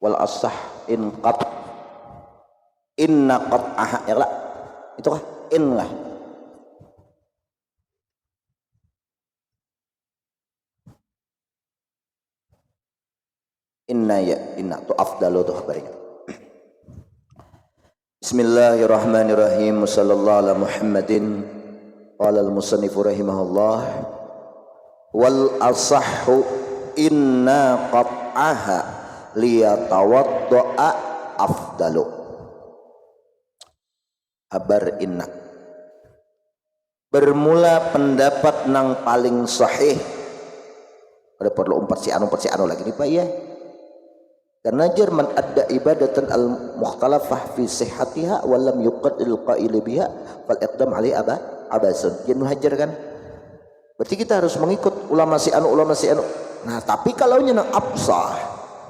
wal asah in qat inna qat'aha ya lah itu kah in lah inna ya inna tu afdalu tuh kabarnya. Bismillahirrahmanirrahim. Sallallahu ala Muhammadin qala al-musannif rahimahullah wal asahhu inna qat'aha liyatawadda'a afdalu. Abar inna bermula pendapat nang paling sahih. Ada perlu umpat si anu lagi nih Pak ya. Karena Jerman ada ibadatan al-mukhtalafah fi sihhatiha wa lam yuqaddil qa'il biha fal iqdam ali abasun. Dia muhajir kan. Berarti kita harus mengikut ulama si anu. Nah, tapi kalau nya nang absah,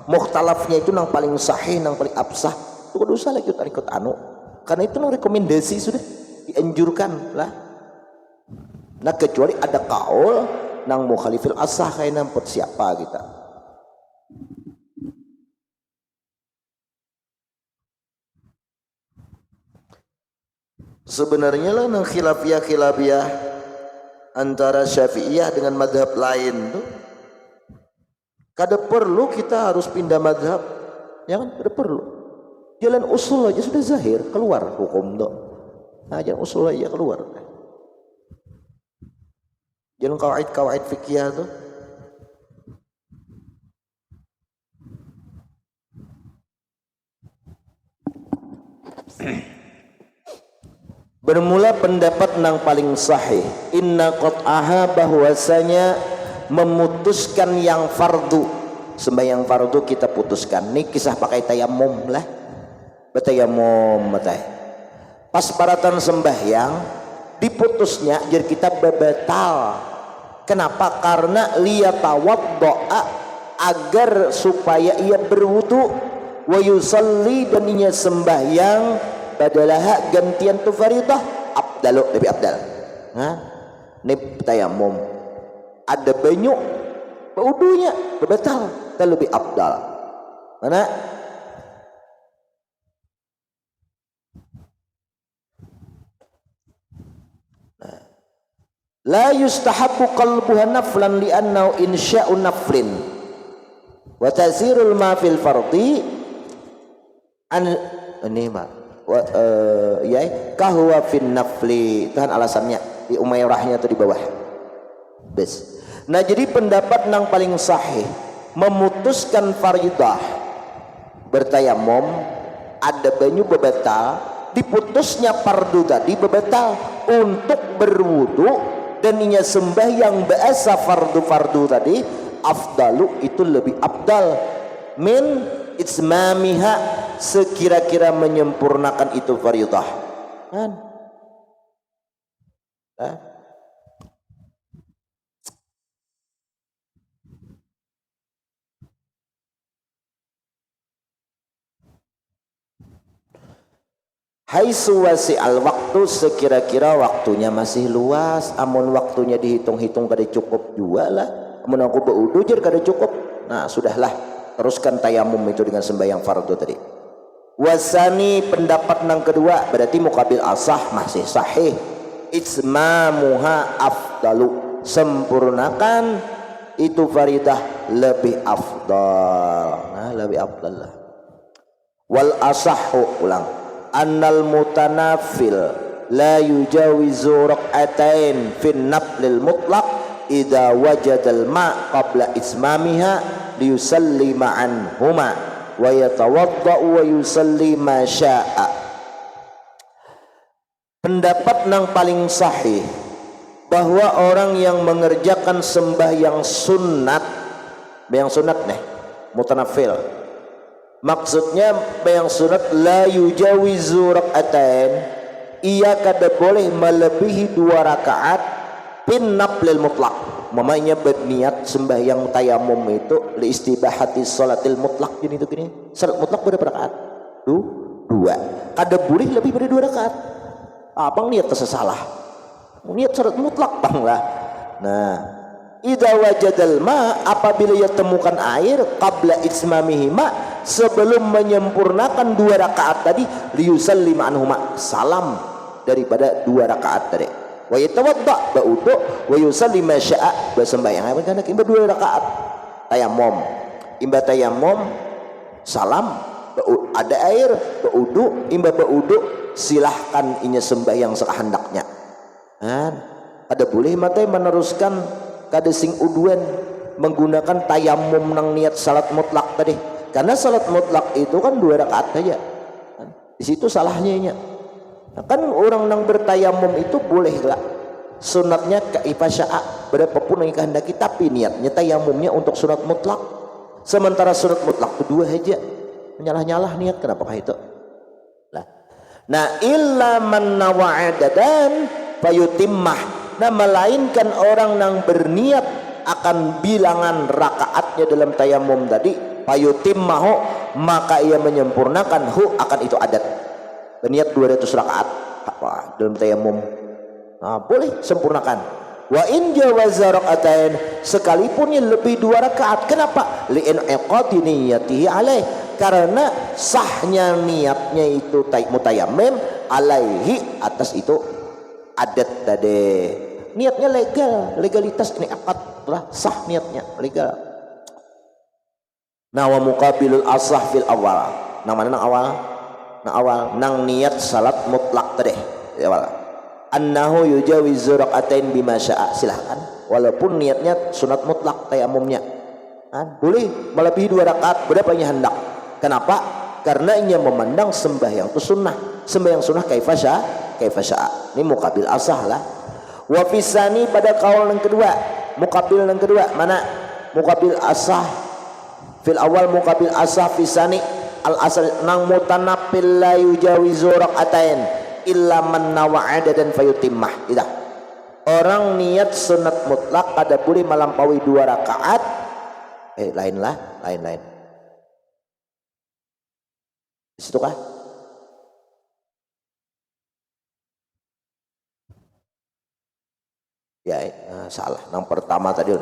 mukhtalafnya itu nang paling sahih, nang paling absah, itu kudu usah lagi ikut anu. Karena itu nang rekomendasi sudah dianjurkan lah. Nah, kecuali ada kaul nang mukhalifil asah kayak nang siapa kita. Sebenarnya lah nang khilafiyah antara Syafi'iyah dengan madhab lain tuh kada perlu kita harus pindah madhab, ya kan? Kada perlu. Jalan usul aja sudah zahir keluar hukum tuh. Nah, jalan usul aja keluar. Jalan kawaid fikih tuh. Bermula pendapat nang paling sahih inna qat'aha bahwasanya memutuskan yang fardu, sembahyang fardu kita putuskan. Ini kisah pakai tayamum lah, betayamum betai pas paratan sembahyang diputusnya jadi kita bebatal. Kenapa? Karena liyatawadda'a agar supaya ia berwudu wa yusalli dan ia sembahyang badalah gantian tu faridah abdalu lebih abdal. Nah, ini tayamum ada banyak wudunya berbatal dan lebih abdal. Mana? Nah. La yustahabbu qalbuha naflan li'annahu insya'u naflin wa ta'zirul ma fil fardi an ini mah kahwa fin nafli. Tahan alasannya di umayrahnya atau di bawah bes. Nah, jadi pendapat nang paling sahih memutuskan faridah bertayamum ada banyu bebatal, diputusnya fardu tadi bebatal untuk berwudu dan inya sembahyang biasa fardu tadi afdalu itu lebih abdal min itmamiha sekira-kira menyempurnakan itu faridah kan. Haitsu wasi'al waktu sekira-kira waktunya masih luas, amun waktunya dihitung-hitung kada cukup juga lah, amun aku beudu jer kada cukup. Nah, sudahlah teruskan tayamum itu dengan sembahyang fardu tadi. Wasani pendapat nang kedua berarti mukabil asah masih sahih. Itsmamuha afdalu, sempurnakan itu faridah lebih afdal. Nah, lebih afdal lah. Wal asahhu ulang annal mutanafil la yujawizu rak'atain fin naflil mutlaq idza wajadal ma qabla ismamiha liyusalli ma'anhuma wa yatawadda'u wa yusalli ma syaa. Pendapat nang paling sahih bahwa orang yang mengerjakan sembahyang sunat nih mutanafil, maksudnya yang sunat la yujawizu rak'atain, ia kada boleh melebihi 2 rakaat pin naflil mutlaq. Mamanya berniat sembahyang tayamum itu li istibahati salatil mutlaq jadi itu gini. Salat mutlak berapa rakaat? 2. Kada boleh lebih dari 2 rakaat. Abang niat tersalah. Niat salat mutlak bang lah. Nah, idza wajadal ma apabila ia temukan air qabla ismamihi ma sebelum menyempurnakan 2 rakaat tadi, liyusallim anhuma, salam daripada 2 rakaat tadi. Wa yatawadda, ba'udu, wa yusallim ma syaa, bersembahyang karena imba 2 rakaat tayammum, imba tayammum salam, ada air ba'udu, imba ba'udu silahkan inya sembahyang sekehendaknya. Ada boleh mata meneruskan kada sing uduan menggunakan tayamum nang niat salat mutlak tadi, karena salat mutlak itu kan 2 rakaat saja. Di situ salahnya. Nah, kan orang nang bertayamum itu boleh lah sunatnya kaifa syaa, berapapun yang kehendaki, tapi niatnya tayamumnya untuk sunat mutlak, sementara sunat mutlak itu 2 saja. Menyalah-nyalah niat, kenapakah itu? Nah, illa man nawa'adadan fayutimmah, nah melainkan orang yang berniat akan bilangan rakaatnya dalam tayamum tadi, fayutimmahu, maka ia menyempurnakan hu akan itu adat. Berniat 200 rakaat dalam tayamum, nah boleh sempurnakan. Wa in jawaza rakaatain, sekalipun yang lebih 2 rakaat. Kenapa? Li'in'iqadi niyatihi alaih, karena sahnya niatnya itu mutayammim alaihi, atas itu adat tadi. Niatnya legal, legalitas ini akad lah, sah niatnya legal. Nah, wa muqabilul asah fil awal, nang mana nang awal? Nang awal nang niat salat mutlak tadi awal, annahu yujawizu rakaatain bima syaa, silahkan walaupun niatnya sunat mutlak tayamumnya, boleh melebihi 2 rakaat berapanya hendak. Kenapa? Karena ia memandang sembahyang itu sunnah, sembahyang sunnah kaifa syaa. Ini muqabil asah lah. Wa fisani, pada kaul yang kedua, muqabil yang kedua mana? Muqabil asah fil awal, muqabil asah fisani al asal nang mutanafil la yujawizu rakaatain illa man nawa'ada dan fayutimmah. Tidak, orang niat sunat mutlak kada boleh melampaui 2 rakaat. Lain di situ kah? Ya, salah. Nang pertama tadi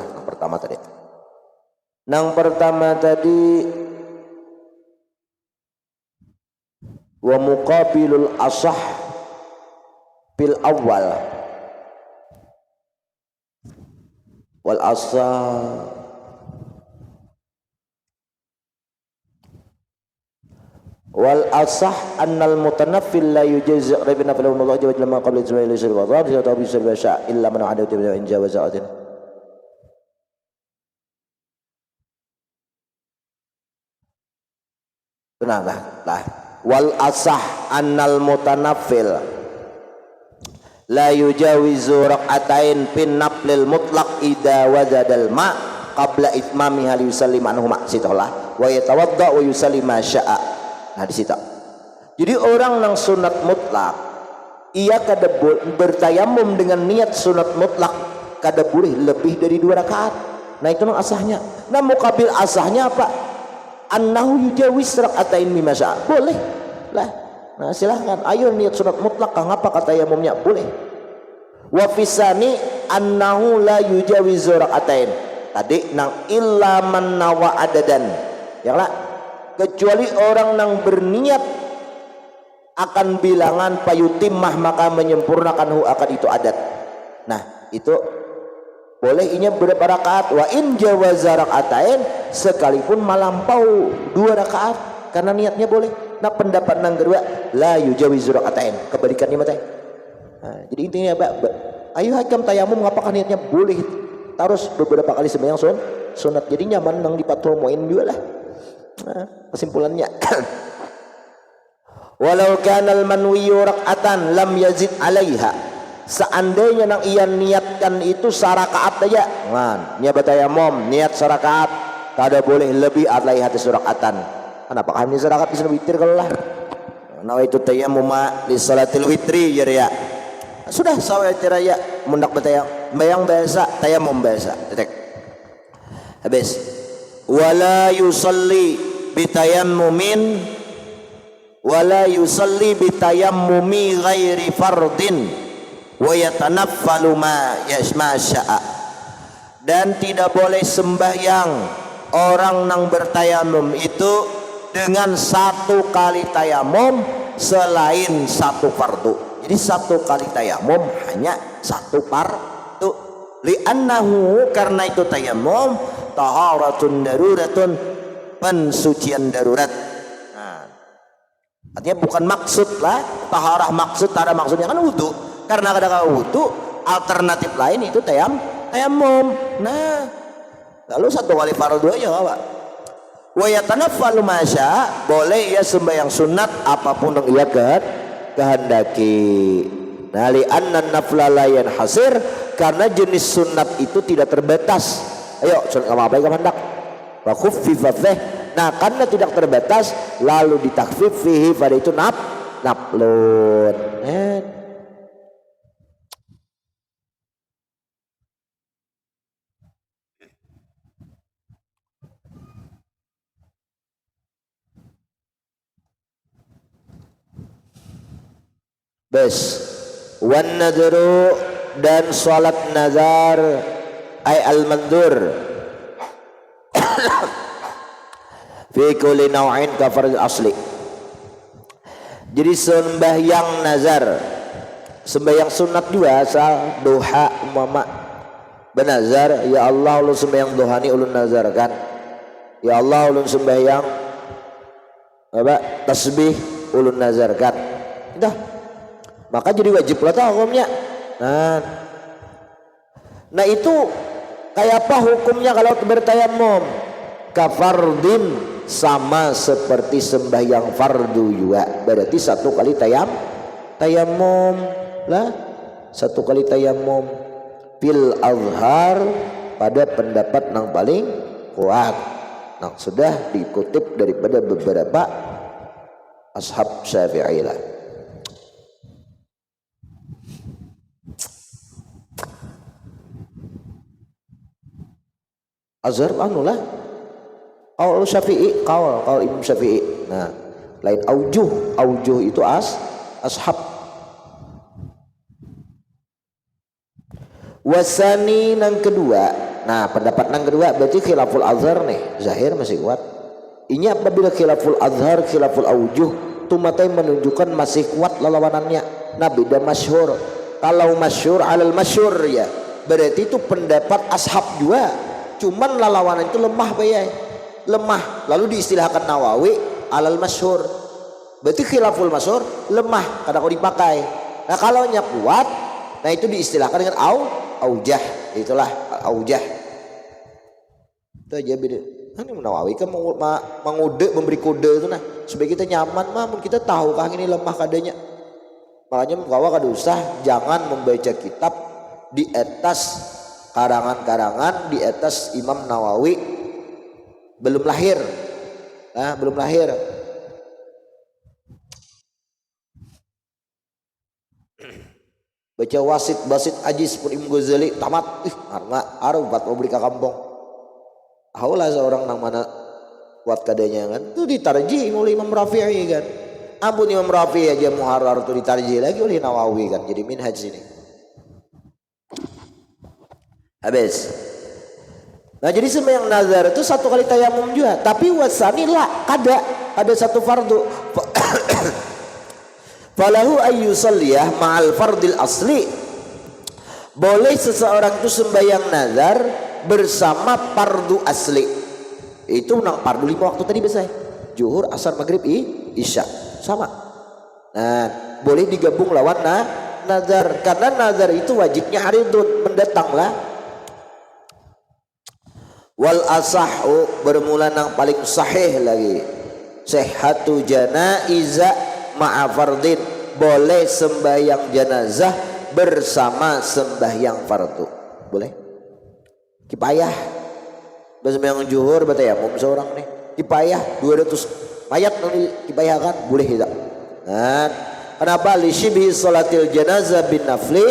wa muqabilul asah bil awal wal asah wal asah annal mutanaffil la yujzi' rabbina falahu Allah jalla jalla qabla ismail sir wa dhab ya tabi sir basha illa man ada tiba in jawaza'atin. Lah wal asah annal mutanaffil la yujawizu rak'atain fin naflil mutlaq idza wajadal ma qabla itmamiha li yusallim anhuma, sitahlah wa yatawadda wa yusallim ma syaa. Nah di situ. Jadi orang nang sunat mutlak, ia kada bertayamum dengan niat sunat mutlak, kada boleh lebih dari 2 rakaat. Nah itu nang asahnya. Nah muqabil asahnya apa? Annahu yujawiz rakaatain mimma syaa, boleh lah. Nah silahkan, ayo niat sunat mutlak, ngapa kata tayamumnya boleh. Wa fisani annahu la yujawiz rakaatain, tadi nang illa man nawa adadan, yang lah kecuali orang nang berniat akan bilangan payutimmah, maka menyempurnakan hu akan itu adat. Nah itu boleh inya berapa rakaat. Wa in jawaza rakaatain, sekalipun melampau 2 rakaat karena niatnya boleh. Nah pendapat nang kedua la yujawizu rakaatain, kebalikannya mata. Nah, jadi intinya ayo hakam tayamum, ngapakah niatnya boleh terus beberapa kali sembahyang sunat, jadi nyaman nang dipathomoin juga lah. Nah, kesimpulannya walau kanal manwiyu rak'atan lam yazid alaiha, seandainya nang ia niatkan itu sarakaat aja, niat tayamum niat sarakaat, kada boleh lebih alaiha surakatan. Kenapa kami sarakaat bisa witir kalau lah nawaitu tayammum li salatil witri ya. Sudah sawa tiraya mundak bayang biasa tayamum biasa habis. Wala yusalli bitayammumin wala yusalli bitayammumi ghairi fardin wa yatanaffalu ma yasma'a, dan tidak boleh sembahyang orang nang bertayamum itu dengan satu kali tayamum selain satu fardu. Jadi satu kali tayamum hanya satu fardu. Li'annahu, karena itu tayamum taharatun daruratun, pensucian darurat. Nah, artinya bukan maksud lah taharah, maksudnya kan wudu. Karena kadang-kadang wudu alternatif lain itu tayamum. Nah, lalu satu kali fardu aja Pak. Wa yatanaffalu masya, boleh ia sembahyang sunat apapun yang ia kehendaki. Nah, li anna nafla la yanhasir, karena jenis sunat itu tidak terbatas. Ayo sunat apa yang hendak. Wa khuffifa fih. Nah, karena tidak terbatas lalu ditakfif fihi, pada itu naflun. Bes wan nadru, dan salat nazar ay al mandur fi kulli naw'in kafar asli. Jadi sembahyang nazar, sembahyang sunat juga asal duha umpama benazar, ya Allah ulun sembahyang duha ni ulun nazarkan, ya Allah ulun sembahyang apa tasbih ulun nazarkan, dah maka jadi wajib lah hukumnya. Nah itu kayak apa hukumnya kalau bertayamum? Kafardin, sama seperti sembahyang fardu juga, berarti satu kali tayamum lah, satu kali tayamum. Fil azhar, pada pendapat yang paling kuat, nah sudah dikutip daripada beberapa ashab Syafi'i lah. Azhar anulah qaul Syafi'i, qaul Imam Syafi'i. Nah, lain aujuh itu ashab. Wasani yang kedua. Nah, pendapat yang kedua berarti khilaful azhar nih, zahir masih kuat. Ini apabila khilaful azhar, khilaful aujuh, itu matai menunjukkan masih kuat lawanannya. Nah, beda masyhur. Kalau masyhur alal masyhur ya, berarti itu pendapat ashab juga. Cuman lawanan itu lemah lemah, lalu diistilahkan Nawawi alal masyhur, berarti khilaful masyhur lemah kadang kau dipakai. Nah kalau nya kuat, nah itu diistilahkan dengan aujah, itulah aujah. Itu aja beda. Ini Nawawi kan mengode, memberi kode itu nah supaya kita nyaman, namun kita tahu kah ini lemah kadanya. Makanya kawa kada usah jangan membaca kitab di atas karangan-karangan di atas Imam Nawawi belum lahir. Nah, belum lahir. Baca basit ajis pun Imam Ghazali tamat, arep buat mau beli ke kampung. Haulah seorang nang mana kuat kadanya kan. Itu ditarjih oleh Imam Rafi'i kan. Ampun Imam Rafi'i aja muharrar itu ditarjih lagi oleh Nawawi kan. Jadi minhaj ini. Habis. Nah jadi sembahyang nazar itu satu kali tayamum juga, tapi wasani lah ada satu fardu. Falahu ayyusalliyah ma'al fardil asli, boleh seseorang itu sembahyang nazar bersama fardu asli. Itu nang fardu 5 waktu tadi biasa, zuhur, asar, maghrib, isya sama. Nah boleh digabung lawan nazar, karena nazar itu wajibnya haridun, mendatang lah. Wal asahu, bermula nang paling sahih lagi, sihhatu janaiza ma'a fardin, boleh sembahyang jenazah bersama sembahyang fardu, boleh. Kipayah sembahyang zuhur bertayamum seorang nih, kipayah 200 mayat nanti kipayah kan, boleh tidak? Nah, kenapa? Li syibhi salatil janazah bin nafli,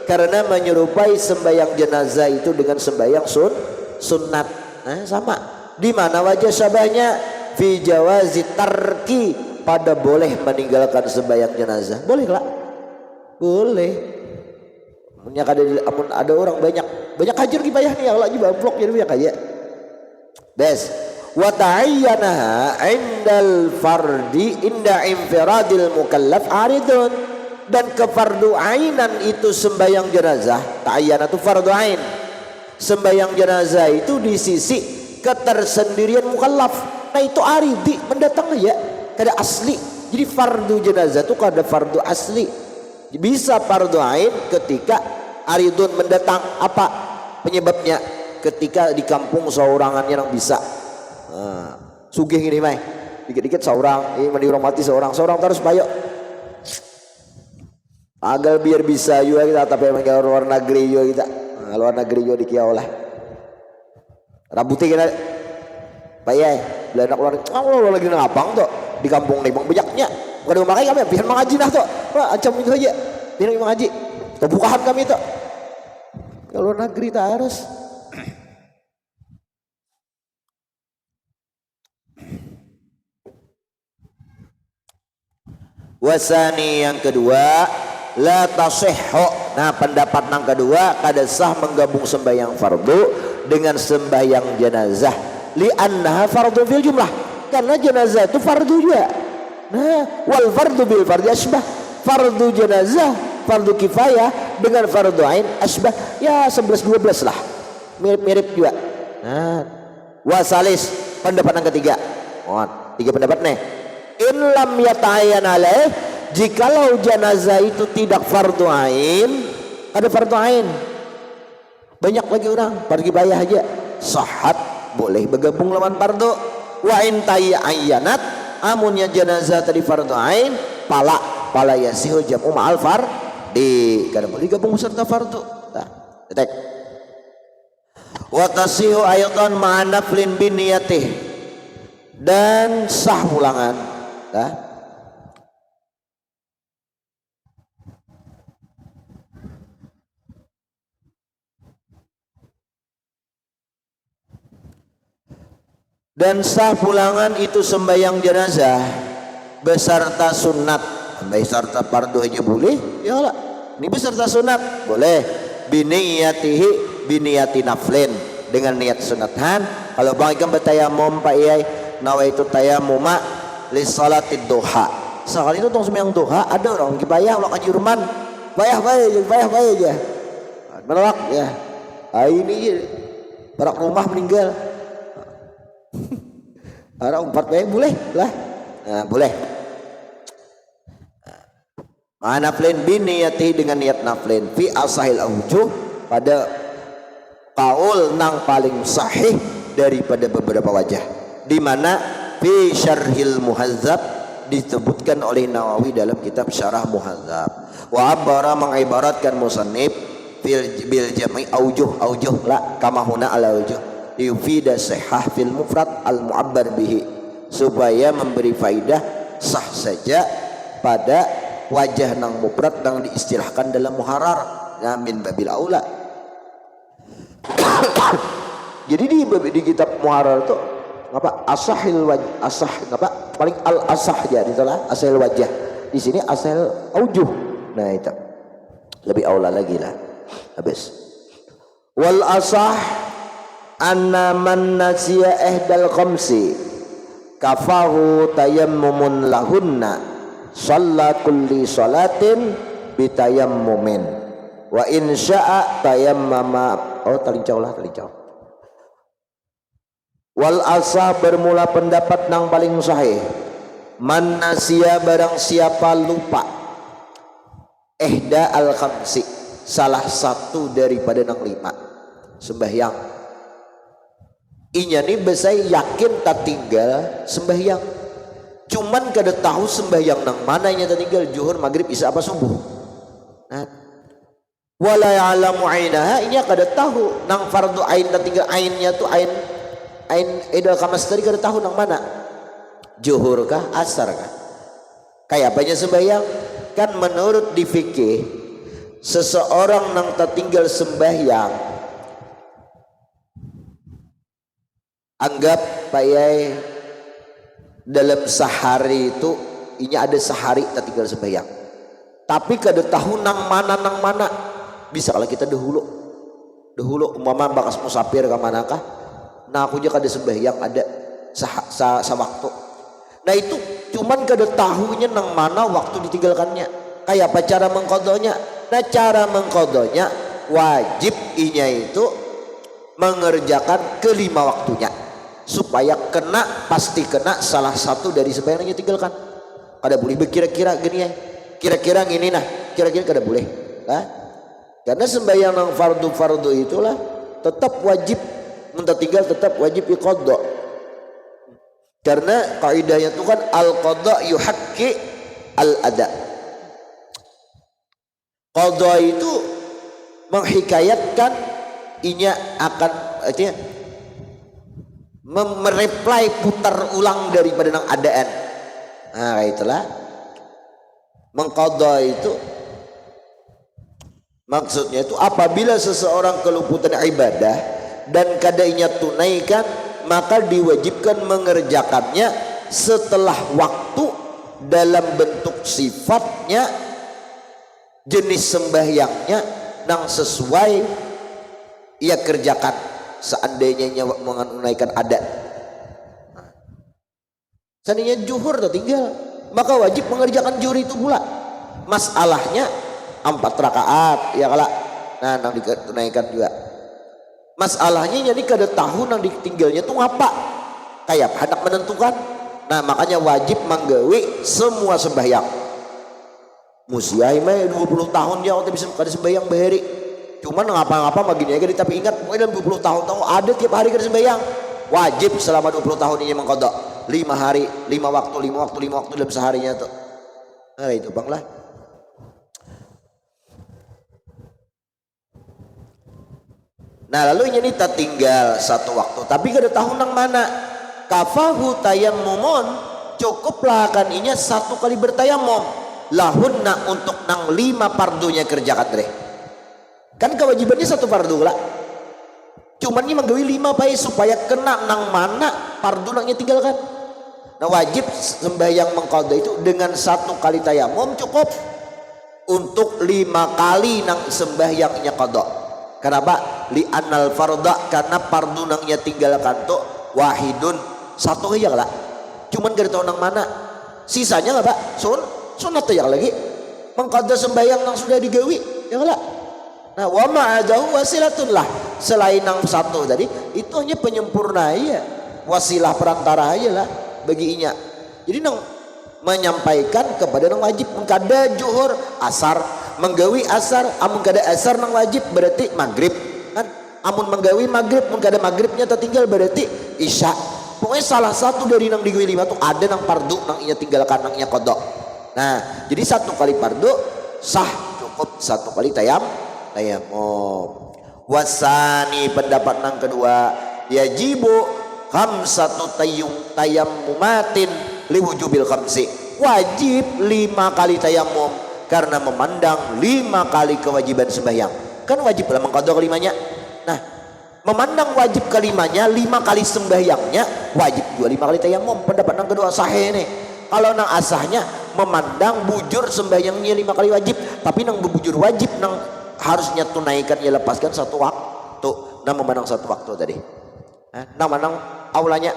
karena menyerupai sembahyang jenazah itu dengan sembahyang sunat. Nah sama, di mana wajah syabahnya? Fi jawazi tarki, pada boleh meninggalkan sembahyang jenazah, boleh lah, boleh. Ada orang banyak hajar kipayah nih, kalau lagi bablok jadi banyak aja. Bes wa ta'ayyanaha indal fardi inda infiradil mukallaf aridun, dan kefarduainan itu sembahyang jenazah, ta'ayyana itu fardu ain, sembahyang jenazah itu di sisi ketersendirian mukallaf, nah itu aridi mendatang ya kada asli. Jadi fardu jenazah itu kada fardu asli, bisa fardu ain ketika aridun mendatang. Apa penyebabnya? Ketika di kampung seorangannya yang bisa sugih gini mai dikit-dikit seorang ini mandi orang mati seorang terus bayo agar biar bisa juga kita, tapi emang luar negeri juga kita, luar negeri juga dikiau lah rambutnya kita payah belanak luar lagi ngabang tuh di kampung nih bang bejaknya bukan makanya kami biar mengaji nah tuh ancam itu aja biar mengaji kebukaan kami tuh luar negeri tak harus. Wasani yang kedua la tasihhu, nah pendapat yang kedua kada sah menggabung sembahyang fardu dengan sembahyang jenazah, li annaha fardu fil jumlah, karena jenazah itu fardu juga. Nah wal fardu bil fardi asbah, fardu jenazah fardu kifayah dengan fardu ain asbah ya 11-12 lah, mirip-mirip juga. Nah wasalis pendapat yang ketiga, tiga pendapat nih. In lam yata'ayyan alaih, jikalau jenazah itu tidak fardu ain, ada fardu ain banyak lagi orang pergi bayah aja sahat boleh bergabung lawan fardu. Wa in ta'ayyanat, amunnya jenazah tadi fardu ain pala yasihu jam'u ma'al fardi, kada boleh gabung serta fardu. Nah, wa tasihu ayatan ma'an naflin bin niyatih, dan sah ulangan dan sah pulangan itu sembahyang jenazah beserta sunat, beserta fardu aja boleh ya lah, ini beserta sunat boleh, biniyati naflin dengan niat sunatan. Kalau bang ikan bertayamum pak iyai nawaitu tayamuma li salatid duha, sekali itu tong sembahyang duha ada orang kipayah ulah kajuruman payah aja menolak ya ini para rumah meninggal ada 4 payah boleh lah, nah, boleh naflin biniyati dengan niat naflin fi asahil aujuh, pada kaul nang paling sahih daripada beberapa wajah, di mana fi syarhil muhazzab disebutkan oleh Nawawi dalam kitab syarah muhazzab. Wa abara mengibaratkan musannif bil jami' aujuh la kama huna ala aujuh yufida sihah fil mufrad al mu'abbar bihi, supaya memberi faidah sah saja pada wajah nang mufrad nang diistilahkan dalam muharrar, ya min babil aula. Jadi di kitab muharrar itu apa asahil wajah, asah apa paling al asah jadi itulah asahil wajah, di sini asahil aujuh, nah itu lebih aula lagi lah. Habis wal asah anna man nasiya ihdal khamsi kafahu tayammumun lahunna shalla kulli salatin bitayammumin wa in sya'a tayammama. Talincau. Wal asah bermula pendapat nang paling sahih, man nasiya barang siapa lupa ihda al khamsi, salah satu daripada nang 5 sembahyang, inya nih besai yakin tak tinggal sembahyang, cuman kada tahu sembahyang nang mana nya tak tinggal zuhur maghrib isya apa subuh. Nah wala ya'lamu ainaha, inya kada tahu nang fardu ain tak tinggal ainnya tuh ain idul kamas tadi kada tahu nang mana, zuhur kah asar kah, kayak apanya sembahyang kan. Menurut di fikih seseorang nang tertinggal sembahyang, anggap payai dalam sehari itu inya ada sehari tertinggal sembahyang, tapi kada tahu nang mana. Bisa kalau kita dahulu umpama bakas musafir ke manakah, nah aku aja kada sembahyang ada waktu. Nah itu cuman kada tahunya nang mana waktu ditinggalkannya. Kayak apa cara mengkodonya? Nah cara mengkodonya wajib inya itu mengerjakan kelima waktunya supaya pasti kena salah satu dari sembahyang yang ditinggalkan. Kada boleh berkira-kira gini ya, kira-kira gini nah, kira-kira kada boleh. Nah, karena sembahyang nang fardu itulah tetap wajib, tinggal tetap wajib iqadha. Karena kaidahnya itu kan al-qadha yuhaqqi al-ada. Qadha itu menghikayatkan inya akan artinya mereply putar ulang daripada nang adaan. Nah itulah mengqadha itu maksudnya itu apabila seseorang keluputan ibadah dan kadainya tunaikan, maka diwajibkan mengerjakannya setelah waktu dalam bentuk sifatnya, jenis sembahyangnya nang sesuai ia kerjakan seandainya nyawa menunaikan adat. Seandainya juhur tertinggal, maka wajib mengerjakan juhur itu pula. Masalahnya 4 rakaat ya kalak. Nah nang ditunaikan juga. Masalahnya jadi kada tahu nang ditinggalnya tuh apa. Kayak hendak menentukan. Nah makanya wajib menggawi semua sembahyang. Musiai mah 20 tahun dia waktu bisa kada sembahyang bahari. Cuman ngapa-ngapa magini aja tapi ingat pokoknya dalam 20 tahun tahu ada tiap hari kada sembahyang. Wajib selama 20 tahun ini mengqadha 5 hari, 5 waktu dalam seharinya tuh. Nah itu bang lah. Nah lalu ini tertinggal satu waktu tapi kada tahu nang mana. Kafahu tayammumun, cukuplah akan inya 1 kali bertayamum. Lahunna untuk nang 5 fardunya kerjakan deh. Kan kewajibannya 1 fardu lah. Cuman ini menggawi 5 baik supaya kena nang mana fardu nangnya tinggalkan. Nah wajib sembahyang mengqadha itu dengan 1 kali tayamum cukup untuk 5 kali nang sembahyangnya qadha. Kenapa? Li anal farda, karena fardu nangnya tinggalkan tuh wahidun 1 aja lah. Cuman gak tahu nang mana. Sisanya nggak pak? Sunat aja lagi. Mengqadha sembahyang nang sudah digawi ya lah. Nah wa ma'adahu wasilatun lah. Selain nang 1 tadi itu hanya penyempurna ya, wasilah perantara aja lah bagi inya. Jadi nang menyampaikan kepada nang wajib mengkada juhur asar menggawi asar, amun kada asar nang wajib berarti maghrib kan, amun menggawi maghrib mengkada maghribnya tertinggal berarti isya. Pokoknya salah satu dari nang digawi 5 tuh ada nang fardu nang inya tinggalkan nang inya qadha. Nah jadi 1 kali fardu sah cukup 1 kali tayamum. Wasani pendapat nang kedua yajibu khamsatu tayammumatin liwujubil khamsi, wajib 5 kali tayamum karena memandang 5 kali kewajiban sembahyang. Kan wajib lah mengqadha kelimanya. Nah memandang wajib kelimanya 5 kali sembahyangnya wajib juga 5 kali tayamum. Pendapat nang kedua sahih nih. Kalau nang asahnya memandang bujur sembahyangnya 5 kali wajib, tapi nang bujur wajib nang harusnya tunaikan ya lepaskan 1 waktu. Nah memandang 1 waktu tadi. Nah memandang aulanya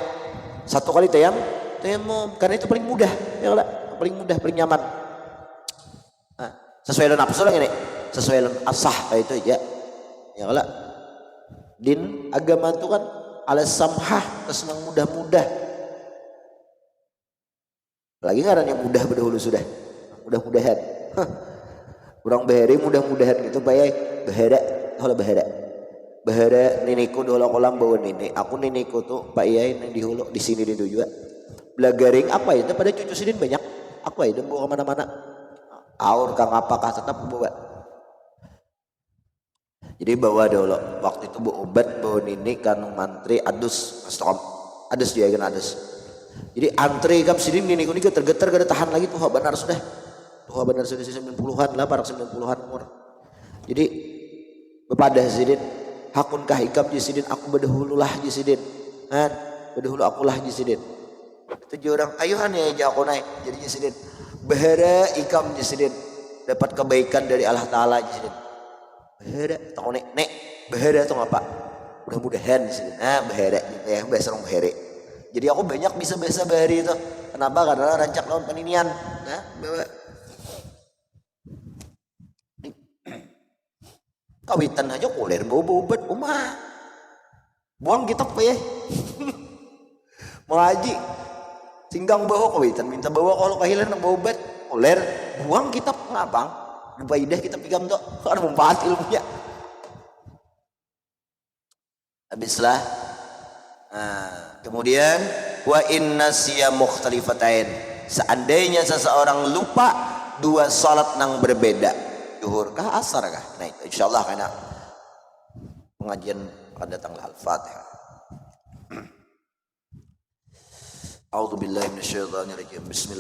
1 kali tayamum karena itu paling mudah ya lah, paling mudah, paling nyaman. Nah, sesuai dengan nafsu lah ini, sesuai dengan asah kayak itu aja ya lah. Din agama itu kan ala samhah, kesenang mudah-mudah. Lagi ngaran yang mudah berdahulu sudah mudah-mudahan. Kurang bahari mudah-mudahan gitu bayai bahara niniku dulu kolam bawa nini aku niniku tuh pak iyai yang di hulu di sini itu juga belagaring apa itu pada cucu sidin banyak apa itu bawa kemana-mana aur kang apakah tetap bawa. Jadi bawa dulu waktu itu bawa obat bawa nini kan mantri adus adus dia kan adus. Jadi antri kam sidin niniku ini geter-geter gak ada tahan lagi tuh benar sudah 90-an lah, parak 90-an umur. Jadi bepada sidin hakunkah ikam jisidin aku berdahulu lah jisidin kan berdahulu akulah jisidin. Itu orang ayuhan ya aja aku naik jadi jisidin bahara ikam jisidin dapat kebaikan dari Allah Ta'ala jisidin bahara tau nek bahara tau apa mudah-mudahan jisidin bahara ya bahasa orang bahara Jadi aku banyak bisa bahasa bahari itu. Kenapa? Karena rancak lawan paninian. Nah, bawa kawitan aja kuler bau obat umah. Buang kita apa ya? Mau haji singgang bawa kawitan minta bawa kalau kahilan nang bawa obat kuler buang kita ngabang. Faidah kita pigam tuh karena manfaat ilmunya. Habislah. Nah, kemudian wa inna siya mukhtalifatain. Seandainya seseorang lupa dua salat nang berbeda, zuhur kah asar kah? Nah, insyaallah karena pengajian akan datang Al-Fatihah. A'udzubillahi minasyaitonir rajim. Bismillah.